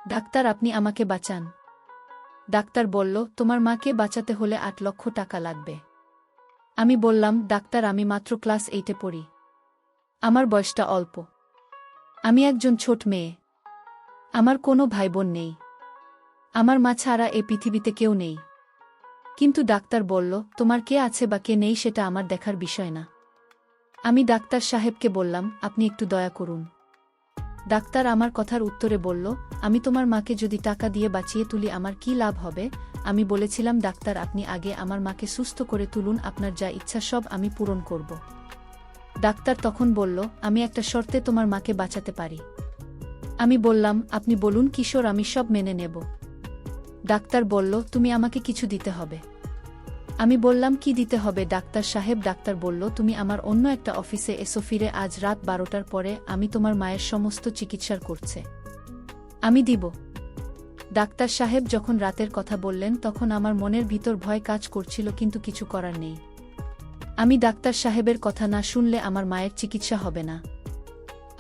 Doctor, আপনি আমাকে বাঁচান। ডাক্তার বলল, তোমার মাকে বাঁচাতে হলে ৮ লক্ষ টাকা লাগবে। আমি বললাম, ডাক্তার, আমি মাত্র ক্লাস 8-এ পড়ি। আমার বয়সটা অল্প। আমি একজন ছোট মেয়ে। আমার কোনো ভাইবোন নেই। আমার মা ছাড়া এ পৃথিবীতে কেউ নেই। কিন্তু ডাক্তার বলল, তোমার কে আছে বা কে নেই সেটা আমার দেখার বিষয় না। আমি ডাক্তার সাহেবকে বললাম, আপনি একটু দয়া করুন। ডাক্তার আমার কথার উত্তরে বলল, আমি তোমার মাকে যদি টাকা দিয়ে বাঁচিয়ে তুলি আমার কি লাভ হবে? আমি বলেছিলাম, ডাক্তার, আপনি আগে আমার মাকে সুস্থ করে তুলুন, আপনার যা ইচ্ছা সব আমি পূরণ করব। ডাক্তার তখন বলল, আমি একটা শর্তে তোমার মাকে বাঁচাতে পারি। আমি বললাম, আপনি বলুন কিশোর, আমি সব মেনে নেব। ডাক্তার বলল, তুমি আমাকে কিছু দিতে হবে। আমি বললাম, কি দিতে হবে ডাক্তার সাহেব? ডাক্তার বলল, তুমি আমার অন্য একটা অফিসে এসো, ফিরে আজ রাত 12টার পরে আমি তোমার মায়ের সমস্ত চিকিৎসার করছে। আমি দিব। ডাক্তার সাহেব যখন রাতের কথা বললেন তখন আমার মনের ভিতর ভয় কাজ করছিল, কিন্তু কিছু করার নেই। আমি ডাক্তার সাহেবের কথা না শুনলে আমার মায়ের চিকিৎসা হবে না।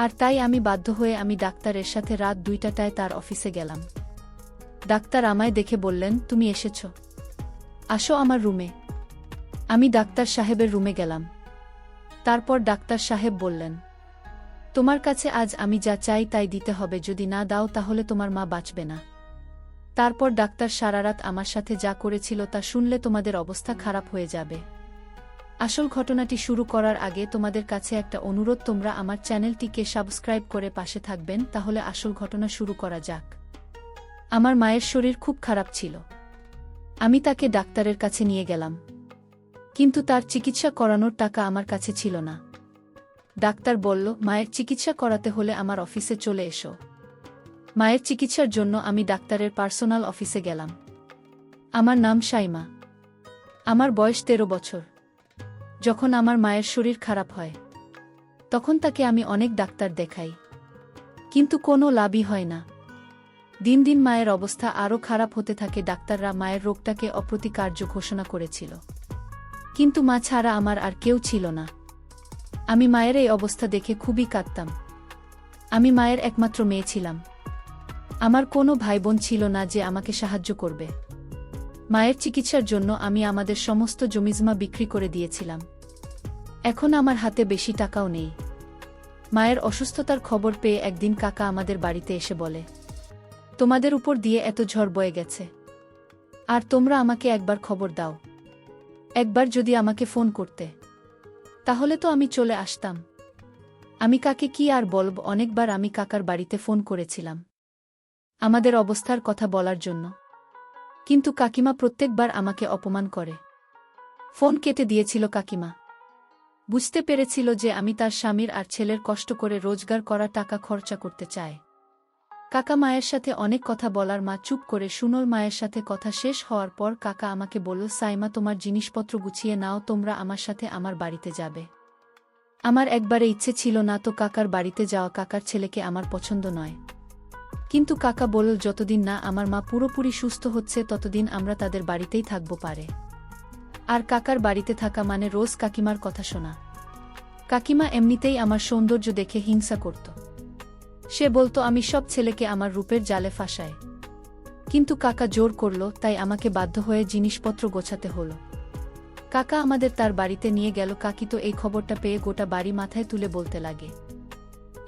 আর তাই আমি বাধ্য হয়ে আমি ডাক্তারের সাথে রাত 2টায় তার অফিসে গেলাম। ডাক্তার আমায় দেখে বললেন, তুমি এসেছ, আসো আমার রুমে। আমি ডাক্তার সাহেবের রুমে গেলাম। তারপর ডাক্তার সাহেব বললেন, তোমার কাছে আজ আমি যা চাই তাই দিতে হবে, যদি না দাও তাহলে তোমার মা বাঁচবে না। তারপর ডাক্তার সারারাত আমার সাথে যা করেছিল তা শুনলে তোমাদের অবস্থা খারাপ হয়ে যাবে। আসল ঘটনাটি শুরু করার আগে তোমাদের কাছে একটা অনুরোধ, তোমরা আমার চ্যানেলটিকে সাবস্ক্রাইব করে পাশে থাকবেন, তাহলে আসল ঘটনা শুরু করা যাক। আমার মায়ের শরীর খুব খারাপ ছিল। আমি তাকে ডাক্তারের কাছে নিয়ে গেলাম, কিন্তু তার চিকিৎসা করানোর টাকা আমার কাছে ছিল না। ডাক্তার বলল, মায়ের চিকিৎসা করাতে হলে আমার অফিসে চলে এসো। মায়ের চিকিৎসার জন্য আমি ডাক্তারের পার্সোনাল অফিসে গেলাম। আমার নাম সাইমা। আমার বয়স 13 বছর। যখন আমার মায়ের শরীর খারাপ হয় তখন তাকে আমি অনেক ডাক্তার দেখাই, কিন্তু কোনো লাভই হয় না। দিন দিন মায়ের অবস্থা আরও খারাপ হতে থাকে। ডাক্তাররা মায়ের রোগটাকে অপ্রতিকার্য ঘোষণা করেছিল, কিন্তু মা ছাড়া আমার আর কেউ ছিল না। আমি মায়ের এই অবস্থা দেখে খুবই কাঁদতাম। আমি মায়ের একমাত্র মেয়ে ছিলাম। আমার কোনো ভাইবোন ছিল না যে আমাকে সাহায্য করবে। মায়ের চিকিৎসার জন্য আমি আমাদের সমস্ত জমিজমা বিক্রি করে দিয়েছিলাম। এখন আমার হাতে বেশি টাকাও নেই। মায়ের অসুস্থতার খবর পেয়ে একদিন কাকা আমাদের বাড়িতে এসে বলে, তোমাদের উপর দিয়ে এত ঝড় বয়ে গেছে, আর তোমরা আমাকে একবার খবর দাও। একবার যদি আমাকে ফোন করতে, তাহলে তো আমি চলে আসতাম। আমি কাকে কি আর বলব, অনেকবার আমি কাকার বাড়িতে ফোন করেছিলাম আমাদের অবস্থার কথা বলার জন্য, কিন্তু কাকিমা প্রত্যেকবার আমাকে অপমান করে। ফোন কেটে দিয়েছিল কাকিমা। বুঝতে পেরেছিল যে আমি তার স্বামীর আর ছেলের কষ্ট করে রোজগার করা টাকা খরচা করতে চাই। কাকা মায়ের সাথে অনেক কথা বলার মা চুপ করে শুনল। মায়ের সাথে কথা শেষ হওয়ার পর কাকা আমাকে বলল, সাইমা, তোমার জিনিসপত্র গুছিয়ে নাও, তোমরা আমার সাথে আমার বাড়িতে যাবে। আমার একবারে ইচ্ছে ছিল না তো কাকার বাড়িতে যাওয়া। কাকার ছেলেকে আমার পছন্দ নয়, কিন্তু কাকা বলল, যতদিন না আমার মা পুরোপুরি সুস্থ হচ্ছে ততদিন আমরা তাদের বাড়িতেই থাকবো পারে। আর কাকার বাড়িতে থাকা মানে রোজ কাকিমার কথা শোনা। কাকিমা এমনিতেই আমার সৌন্দর্য দেখে হিংসা করত। সে বলতো আমি সব ছেলেকে আমার রূপের জালে ফাঁসাই, কিন্তু কাকা জোর করল, তাই আমাকে বাধ্য হয়ে জিনিসপত্র গোছাতে হলো। কাকা আমাদের তার বাড়িতে নিয়ে গেল। কাকি তো এই খবরটা পেয়ে গোটা বাড়ি মাথায় তুলে বলতে লাগে,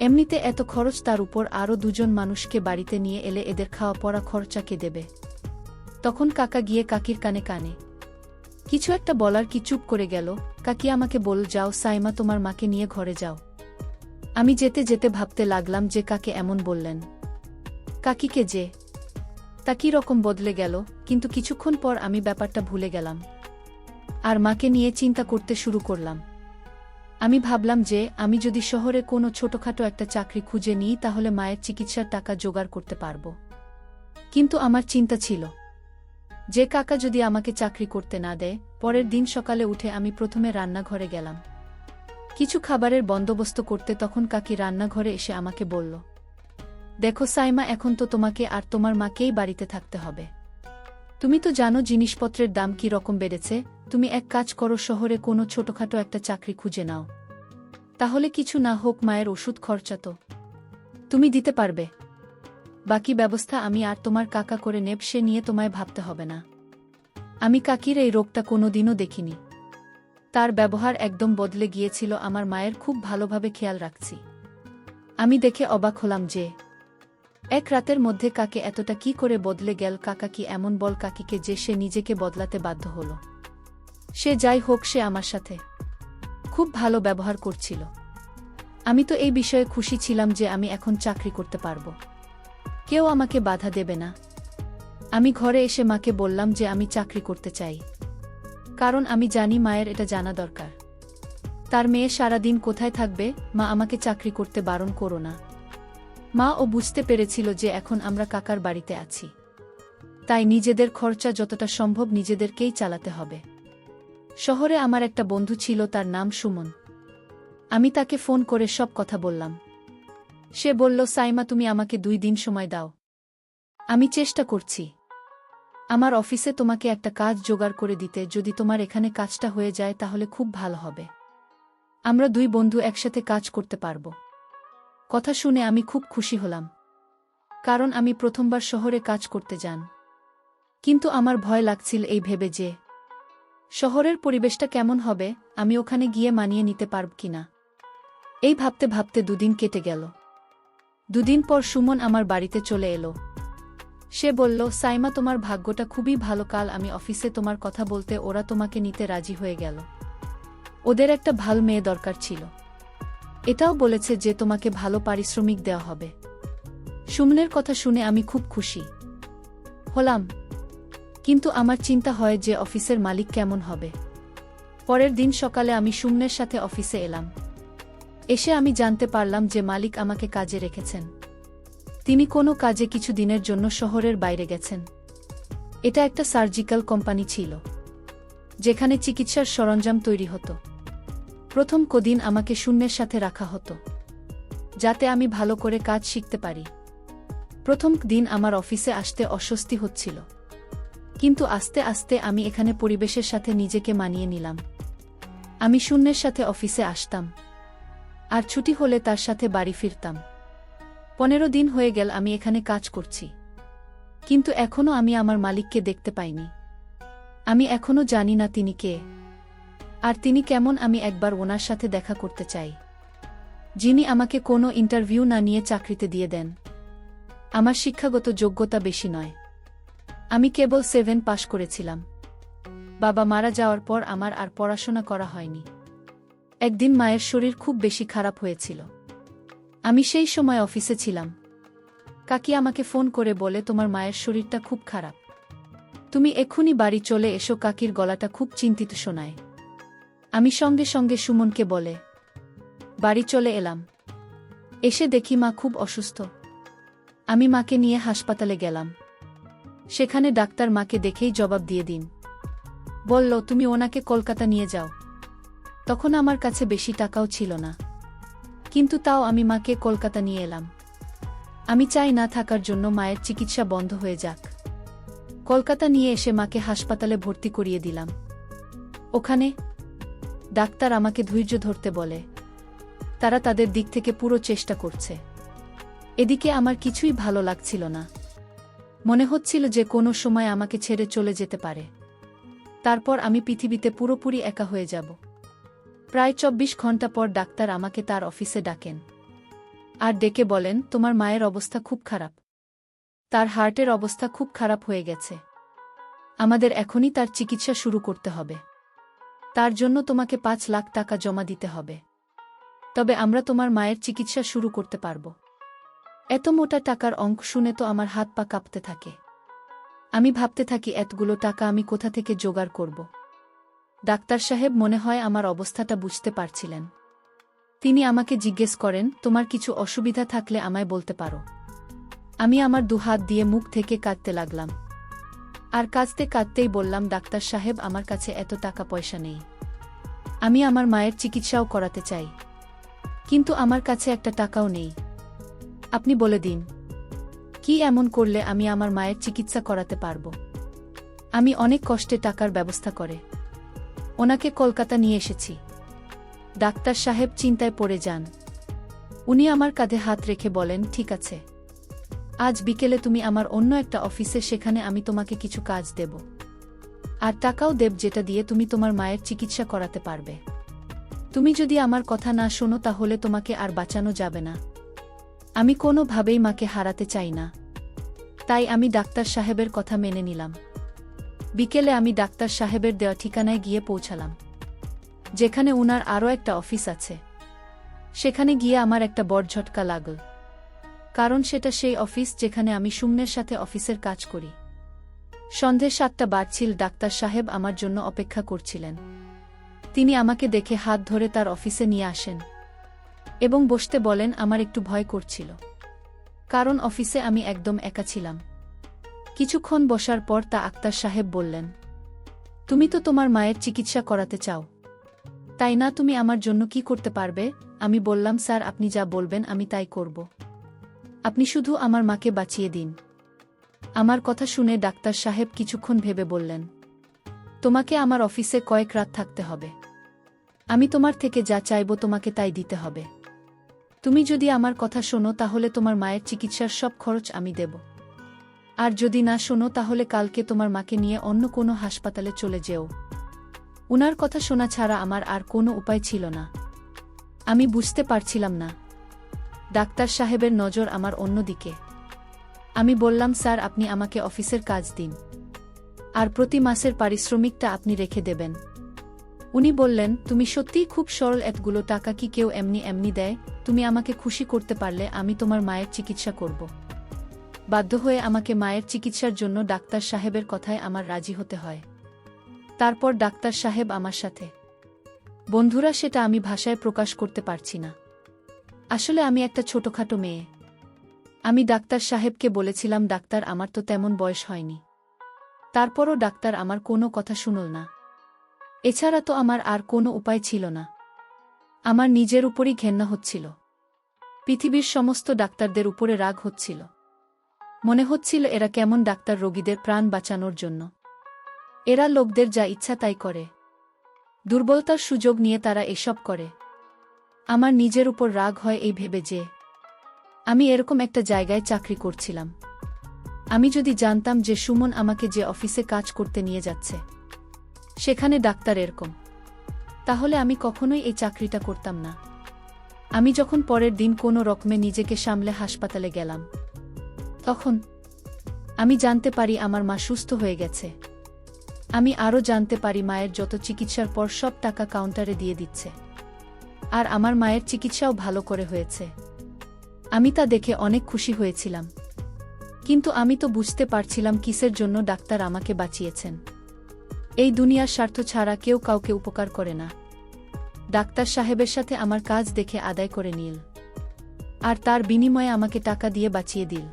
এমনিতে এত খরচ, তার উপর আরও 2জন মানুষকে বাড়িতে নিয়ে এলে এদের খাওয়া পড়া খরচা কে দেবে? তখন কাকা গিয়ে কাকির কানে কানে কিছু একটা বলার কি চুপ করে গেল। কাকি আমাকে বল, যাও সাইমা, তোমার মাকে নিয়ে ঘরে যাও। আমি যেতে যেতে ভাবতে লাগলাম যে কাকে এমন বললেন, কাকিকে যে তা কি রকম বদলে গেল। কিন্তু কিছুক্ষণ পর আমি ব্যাপারটা ভুলে গেলাম আর মাকে নিয়ে চিন্তা করতে শুরু করলাম। আমি ভাবলাম যে আমি যদি শহরে কোনো ছোটখাটো একটা চাকরি খুঁজে নিই তাহলে মায়ের চিকিৎসার টাকা জোগাড় করতে পারব। কিন্তু আমার চিন্তা ছিল যে কাকা যদি আমাকে চাকরি করতে না দেয়। পরের দিন সকালে উঠে আমি প্রথমে রান্নাঘরে গেলাম কিছু খাবারের বন্দোবস্ত করতে। তখন কাকি রান্নাঘরে এসে আমাকে বলল, দেখো সাইমা, এখন তো তোমাকে আর তোমার মাকেই বাড়িতে থাকতে হবে। তুমি তো জানো জিনিসপত্রের দাম কি রকম বেড়েছে। তুমি এক কাজ করো, শহরে কোনো ছোটখাটো একটা চাকরি খুঁজে নাও, তাহলে কিছু না হোক মায়ের ওষুধ খরচা তো তুমি দিতে পারবে। বাকি ব্যবস্থা আমি আর তোমার কাকা করে নেব, সে নিয়ে তোমায় ভাবতে হবে না। আমি কাকির এই রোগটা কোনোদিনও দেখিনি। তার ব্যবহার একদম বদলে গিয়েছিল, আমার মায়ের খুব ভালোভাবে খেয়াল রাখছি। আমি দেখে অবাক হলাম যে এক রাতের মধ্যে কাকে এতটা কি করে বদলে গেল। কাকা কি এমন বল কাকিকে যে সে নিজেকে বদলাতে বাধ্য হল? সে যাই হোক, সে আমার সাথে খুব ভালো ব্যবহার করছিল। আমি তো এই বিষয়ে খুশি ছিলাম যে আমি এখন চাকরি করতে পারব, কেউ আমাকে বাধা দেবে না। আমি ঘরে এসে মাকে বললাম যে আমি চাকরি করতে চাই, কারণ আমি জানি মায়ের এটা জানা দরকার। তার মেয়ে সারাদিন কোথায় থাকবে, মা আমাকে চাকরি করতে বারণ করো না। মা ও বুঝতে পেরেছিল যে এখন আমরা কাকার বাড়িতে আছি, তাই নিজেদের খরচা যতটা সম্ভব নিজেদেরকেই চালাতে হবে। শহরে আমার একটা বন্ধু ছিল, তার নাম সুমন। আমি তাকে ফোন করে সব কথা বললাম। সে বলল, সাইমা তুমি আমাকে 2 দিন সময় দাও, আমি চেষ্টা করছি আমার অফিসে তোমাকে একটা কাজ জোগাড় করে দিতে। যদি তোমার এখানে কাজটা হয়ে যায় তাহলে খুব ভালো হবে, আমরা 2 বন্ধু একসাথে কাজ করতে পারব। কথা শুনে আমি খুব খুশি হলাম, কারণ আমি প্রথমবার শহরে কাজ করতে যান। কিন্তু আমার ভয় লাগছিল এই ভেবে যে শহরের পরিবেশটা কেমন হবে, আমি ওখানে গিয়ে মানিয়ে নিতে পারব কিনা। এই ভাবতে ভাবতে 2 দিন কেটে গেল। 2 দিন পর সুমন আমার বাড়িতে চলে এলো। সে বলল, সাইমা তোমার ভাগ্যটা খুবই ভালো, কাল আমি অফিসে তোমার কথা বলতে ওরা তোমাকে নিতে রাজি হয়ে গেল। ওদের একটা ভালো মেয়ে দরকার ছিল, এটাও বলেছে যে তোমাকে ভালো পারিশ্রমিক দেওয়া হবে। সুমনের কথা শুনে আমি খুব খুশি হলাম, কিন্তু আমার চিন্তা হয় যে অফিসের মালিক কেমন হবে। পরের দিন সকালে আমি সুমনের সাথে অফিসে এলাম। এসে আমি জানতে পারলাম যে মালিক আমাকে কাজে রেখেছেন। তিনি কোনো কাজে কিছু দিনের জন্য শহরের বাইরে গেছেন। এটা একটা সার্জিক্যাল কোম্পানি ছিল, যেখানে চিকিৎসার সরঞ্জাম তৈরি হতো। প্রথম কদিন আমাকে শূন্যের সাথে রাখা হতো, যাতে আমি ভালো করে কাজ শিখতে পারি। প্রথম দিন আমার অফিসে আসতে অস্বস্তি হচ্ছিল, কিন্তু আস্তে আস্তে আমি এখানে পরিবেশের সাথে নিজেকে মানিয়ে নিলাম। আমি শূন্যের সাথে অফিসে আসতাম, আর ছুটি হলে তার সাথে বাড়ি ফিরতাম। 15 দিন হয়ে গেল আমি এখানে কাজ করছি, কিন্তু এখনও আমি আমার মালিককে দেখতে পাইনি। আমি এখনও জানি না তিনি কে, আর তিনি কেমন। আমি একবার ওনার সাথে দেখা করতে চাই, যিনি আমাকে কোনো ইন্টারভিউ না নিয়ে চাকরিতে দিয়ে দেন। আমার শিক্ষাগত যোগ্যতা বেশি নয়, আমি কেবল 7 পাশ করেছিলাম। বাবা মারা যাওয়ার পর আমার আর পড়াশোনা করা হয়নি। একদিন মায়ের শরীর খুব বেশি খারাপ হয়েছিল, আমি সেই সময় অফিসে ছিলাম। কাকি আমাকে ফোন করে বলে, তোমার মায়ের শরীরটা খুব খারাপ, তুমি এক্ষুনি বাড়ি চলে এসো। কাকির গলাটা খুব চিন্তিত শোনায়। আমি সঙ্গে সঙ্গে সুমনকে বলে বাড়ি চলে এলাম। এসে দেখি মা খুব অসুস্থ। আমি মাকে নিয়ে হাসপাতালে গেলাম। সেখানে ডাক্তার মাকে দেখেই জবাব দিয়ে দিন, বলল, তুমি ওনাকে কলকাতা নিয়ে যাও। তখন আমার কাছে বেশি টাকাও ছিল না, কিন্তু তাও আমি মাকে কলকাতা নিয়ে এলাম। আমি চাই না থাকার জন্য মায়ের চিকিৎসা বন্ধ হয়ে যাক। কলকাতা নিয়ে এসে মাকে হাসপাতালে ভর্তি করিয়ে দিলাম। ওখানে ডাক্তার আমাকে ধৈর্য ধরতে বলে, তারা তাদের দিক থেকে পুরো চেষ্টা করছে। এদিকে আমার কিছুই ভালো লাগছিল না, মনে হচ্ছিল যে কোনো সময় আমাকে ছেড়ে চলে যেতে পারে। তারপর আমি পৃথিবীতে পুরোপুরি একা হয়ে যাব। প্রায় 24 ঘন্টা পর ডাক্তার আমাকে তার অফিসে ডাকেন, আর ডেকে বলেন, তোমার মায়ের অবস্থা খুব খারাপ, তার হার্টের অবস্থা খুব খারাপ হয়ে গেছে। আমাদের এখনই তার চিকিৎসা শুরু করতে হবে। তার জন্য তোমাকে 5 লাখ টাকা জমা দিতে হবে, তবে আমরা তোমার মায়ের চিকিৎসা শুরু করতে পারব। এত মোটা টাকার অঙ্ক শুনে তো আমার হাত পা কাঁপতে থাকে। আমি ভাবতে থাকি, এতগুলো টাকা আমি কোথা থেকে জোগাড় করব। ডাক্তার সাহেব মনে হয় আমার অবস্থাটা বুঝতে পারছিলেন। তিনি আমাকে জিজ্ঞেস করেন, তোমার কিছু অসুবিধা থাকলে আমায় বলতে পারো। আমি আমার 2 হাত দিয়ে মুখ থেকে কাঁদতে লাগলাম, আর কাঁদতে কাঁদতেই বললাম, ডাক্তার সাহেব, আমার কাছে এত টাকা পয়সা নেই। আমি আমার মায়ের চিকিৎসাও করাতে চাই, কিন্তু আমার কাছে একটা টাকাও নেই। আপনি বলে দিন, কি এমন করলে আমি আমার মায়ের চিকিৎসা করাতে পারব। আমি অনেক কষ্টে টাকার ব্যবস্থা করে ওনাকে কলকাতা নিয়ে এসেছি। ডাক্তার সাহেব চিন্তায় পড়ে যান। উনি আমার কাঁধে হাত রেখে বলেন, ঠিক আছে, আজ বিকেলে তুমি আমার অন্য একটা অফিসে, সেখানে আমি তোমাকে কিছু কাজ দেব। আর টাকাও দেব, যেটা দিয়ে তুমি তোমার মায়ের চিকিৎসা করাতে পারবে। তুমি যদি আমার কথা না শোনো তাহলে তোমাকে আর বাঁচানো যাবে না। আমি কোনোভাবেই মাকে হারাতে চাই না। তাই আমি ডাক্তার সাহেবের কথা মেনে নিলাম। বিকেলে আমি ডাক্তার সাহেবের দেওয়া ঠিকানায় গিয়ে পৌঁছালাম, যেখানে উনার আরও একটা অফিস আছে। সেখানে গিয়ে আমার একটা বড় ঝটকা লাগল, কারণ সেটা সেই অফিস যেখানে আমি সুমনের সাথে অফিসের কাজ করি। সন্ধে 7টা বাজছিল। ডাক্তার সাহেব আমার জন্য অপেক্ষা করছিলেন। তিনি আমাকে দেখে হাত ধরে তার অফিসে নিয়ে আসেন এবং বসতে বলেন। আমার একটু ভয় করছিল, কারণ অফিসে আমি একদম একা ছিলাম। কিছুক্ষণ বসার পর আক্তার সাহেব বললেন, তুমি তো তোমার মায়ের চিকিৎসা করাতে চাও, তাই না? তুমি আমার জন্য কি করতে পারবে? আমি বললাম, স্যার, আপনি যা বলবেন আমি তাই করব। আপনি শুধু আমার মাকে বাঁচিয়ে দিন। আমার কথা শুনে ডাক্তার সাহেব কিছুক্ষণ ভেবে বললেন, তোমাকে আমার অফিসে কয়েক রাত থাকতে হবে। আমি তোমার থেকে যা চাইব তোমাকে তাই দিতে হবে। তুমি যদি আমার কথা শোনো তাহলে তোমার মায়ের চিকিৎসার সব খরচ আমি দেব। আর যদি না শোনো তাহলে কালকে তোমার মাকে নিয়ে অন্য কোনো হাসপাতালে চলে যেও। উনার কথা শোনা ছাড়া আমার আর কোনো উপায় ছিল না। আমি বুঝতে পারছিলাম না ডাক্তার সাহেবের নজর আমার অন্য দিকে। আমি বললাম, স্যার, আপনি আমাকে অফিসের কাজ দিন, আর প্রতি মাসের পারিশ্রমিকটা আপনি রেখে দেবেন। উনি বললেন, তুমি সত্যিই খুব সরল, এতগুলো টাকা কি কেউ এমনি এমনি দেয়? তুমি আমাকে খুশি করতে পারলে আমি তোমার মায়ের চিকিৎসা করব। বাধ্য হয়ে আমাকে মায়ের চিকিৎসার জন্য ডাক্তার সাহেবের কথায় আমার রাজি হতে হয়। তারপর ডাক্তার সাহেব আমার সাথে, বন্ধুরা, সেটা আমি ভাষায় প্রকাশ করতে পারছি না। আসলে আমি একটা ছোটখাটো মেয়ে। আমি ডাক্তার সাহেবকে বলেছিলাম, ডাক্তার, আমার তো তেমন বয়স হয়নি। তারপরও ডাক্তার আমার কোনো কথা শুনল না। এছাড়া তো আমার আর কোনো উপায় ছিল না। আমার নিজের উপরই ঘেন্না হচ্ছিল। পৃথিবীর সমস্ত ডাক্তারদের উপরে রাগ হচ্ছিল। মনে হচ্ছিল এরা কেমন ডাক্তার, রোগীদের প্রাণ বাঁচানোর জন্য। এরা লোকদের যা ইচ্ছা তাই করে। দুর্বলতার সুযোগ নিয়ে তারা এসব করে। আমার নিজের উপর রাগ হয় এই ভেবে যে আমি এরকম একটা জায়গায় চাকরি করছিলাম। আমি যদি জানতাম যে সুমন আমাকে যে অফিসে কাজ করতে নিয়ে যাচ্ছে সেখানে ডাক্তার এরকম, তাহলে আমি কখনোই এই চাকরিটা করতাম না। আমি যখন পরের দিন কোনো রকমে নিজেকে সামলে হাসপাতালে গেলাম, তখন আমি জানতে পারি আমার মা সুস্থ হয়ে গেছে। আমি আরও জানতে পারি মায়ের যত চিকিৎসার পর সব টাকা কাউন্টারে দিয়ে দিচ্ছে, আর আমার মায়ের চিকিৎসাও ভালো করে হয়েছে। আমি তা দেখে অনেক খুশি হয়েছিলাম, কিন্তু আমি তো বুঝতে পারছিলাম কিসের জন্য ডাক্তার আমাকে বাঁচিয়েছেন। এই দুনিয়ার স্বার্থ ছাড়া কেউ কাউকে উপকার করে না। ডাক্তার সাহেবের সাথে আমার কাজ দেখে আদায় করে নিল, আর তার বিনিময়ে আমাকে টাকা দিয়ে বাঁচিয়ে দিল।